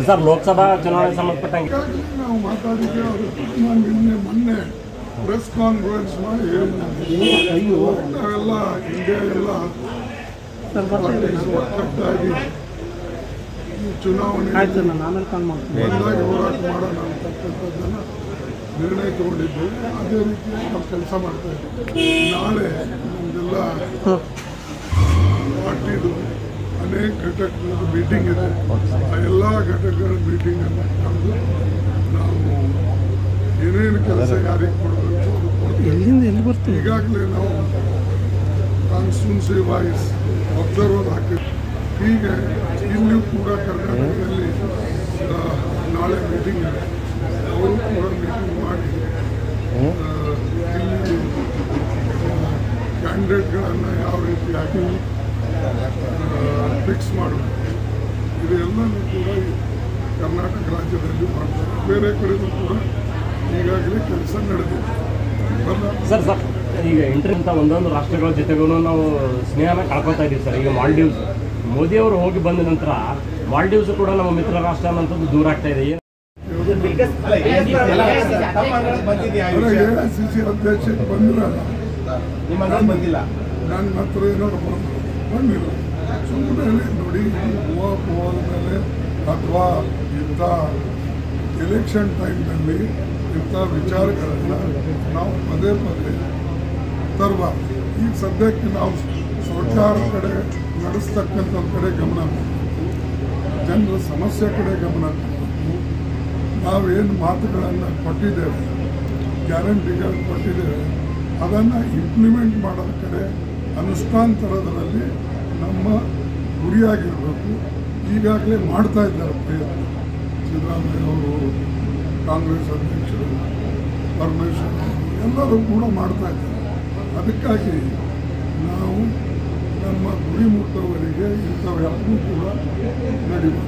Sir Lok Sabha ಚುನಾವಣೆ ಸಂಬಂಧಪಟ್ಟಂಗೆ ನಾವು ಮಾತಾಡಿದ್ದೆ ಅವರು ಮೊನ್ನೆ ಪ್ರೆಸ್ ಕಾನ್ಫರೆನ್ಸ್ ಮಾಡಿ ನಾವೆಲ್ಲ ಇಂಡಿಯಾ ಎಲ್ಲ ಒಟ್ಟಾಗಿ ಚುನಾವಣೆ ಒಂದಾಗಿ ಹೋರಾಟ ಮಾಡೋಣ ಅಂತಕ್ಕಂಥದ್ದನ್ನು ನಿರ್ಣಯ ತಗೊಂಡಿದ್ದು. ಅದೇ ರೀತಿ ನಾವು ಕೆಲಸ ಮಾಡ್ತಾ ಇದ್ದೀವಿ. ನಾಳೆ ನಮ್ಮದೆಲ್ಲ ಪಾರ್ಟಿದು ಅನೇಕ ಘಟಕಗಳ ಮೀಟಿಂಗ್ ಇದೆ. ಆ ಎಲ್ಲ ಘಟಕಗಳ ಮೀಟಿಂಗನ್ನು ಕರೆದು ನಾವು ಏನೇನು ಕೆಲಸ ಯಾರಿಗೆ ಕೊಡಬೇಕು ಅದು ಕೊಡ್ತೀವಿ. ಈಗಾಗಲೇ ನಾವು ಕಾನ್ಸ್ಟಿಟ್ಯೂನ್ಸಿ ವಾಯ್ಸ್ ಅಬ್ಸರ್ವರ್ ಹಾಕಿದ್ವಿ. ಹೀಗೆ ಇಲ್ಲಿಯೂ ಕೂಡ ಕರ್ನಾಟಕದಲ್ಲಿ ನಾಳೆ ಮೀಟಿಂಗ್ ಇದೆ. ಅವರು ಕೂಡ ಮೀಟಿಂಗ್ ಮಾಡಿ ಇಲ್ಲಿ ಕ್ಯಾಂಡಿಡೇಟ್ಗಳನ್ನು ಯಾವ ರೀತಿಯಾಗಿ ಫಿಕ್ಸ್ ಮಾಡಬೇಕು ಇದೆಲ್ಲನೂ ಕೂಡ ಕರ್ನಾಟಕ ರಾಜ್ಯದಲ್ಲಿ ಮಾಡ್ತಾರೆ. ಬೇರೆ ಕಡೆಗೂ ಕೂಡ ಈಗಾಗಲೇ ಕೆಲಸ ನಡೆದಿದೆ. ಸರ್ ಈಗ ಇಂಟರ್ ಅಂತ ಒಂದೊಂದು ರಾಷ್ಟ್ರಗಳ ಜೊತೆಗೂ ನಾವು ಸ್ನೇಹನ ಕಳ್ಕೊತಾ ಇದ್ದೀವಿ ಸರ್. ಈಗ ಮಾಲ್ಡೀವ್ಸ್ ಮೋದಿಯವರು ಹೋಗಿ ಬಂದ ನಂತರ ಮಾಲ್ಡೀವ್ಸ್ ಕೂಡ ನಮ್ಮ ಮಿತ್ರ ರಾಷ್ಟ್ರ ಅನ್ನೋಂಥದ್ದು ದೂರ ಆಗ್ತಾ ಇದೆ. AICC ಅಧ್ಯಕ್ಷಕ್ಕೆ ಬಂದಿಲ್ಲ, ನನ್ನ ಹತ್ರ ಏನಾದ್ರು ಬಂದಿಲ್ಲ. ಸುಮ್ಮನೆ ನೋಡಿ, ಹೋದ ಮೇಲೆ ಅಥವಾ ಇಂಥ ಎಲೆಕ್ಷನ್ ಟೈಮ್ನಲ್ಲಿ ಇಂಥ ವಿಚಾರಗಳನ್ನು ನಾವು ಪದೇ ಪದೇ ತರಬಾರ್ದು. ಈಗ ಸದ್ಯಕ್ಕೆ ನಾವು ಸರ್ಕಾರ ಕಡೆ ನಡೆಸ್ತಕ್ಕಂಥ ಕಡೆ ಗಮನ ಕೊಡಬೇಕು, ಜನರ ಸಮಸ್ಯೆ ಕಡೆ ಗಮನ ಕೊಡಬೇಕು. ನಾವೇನು ಮಾತುಗಳನ್ನು ಕೊಟ್ಟಿದ್ದೇವೆ, ಗ್ಯಾರಂಟಿಗಳು ಕೊಟ್ಟಿದ್ದೇವೆ, ಅದನ್ನು ಇಂಪ್ಲಿಮೆಂಟ್ ಮಾಡೋದ ಕಡೆ ಅನುಷ್ಠಾನತರದಲ್ಲಿ ನಮ್ಮ ಗುರಿಯಾಗಿರಬೇಕು. ಈಗಾಗಲೇ ಮಾಡ್ತಾ ಇದ್ದಾರೆ ಪ್ರಯತ್ನ. ಸಿದ್ದರಾಮಯ್ಯ ಅವರು, ಕಾಂಗ್ರೆಸ್ ಅಧ್ಯಕ್ಷರು, ಪರಮೇಶ್ವರ್ ಎಲ್ಲರೂ ಕೂಡ ಮಾಡ್ತಾ ಇದ್ದಾರೆ. ಅದಕ್ಕಾಗಿ ನಾವು ನಮ್ಮ ಗುರಿ ಮುಟ್ಟುವವರೆಗೆ ಇಂಥವೆಲ್ಲವೂ ಕೂಡ ನಡೆಯುವ.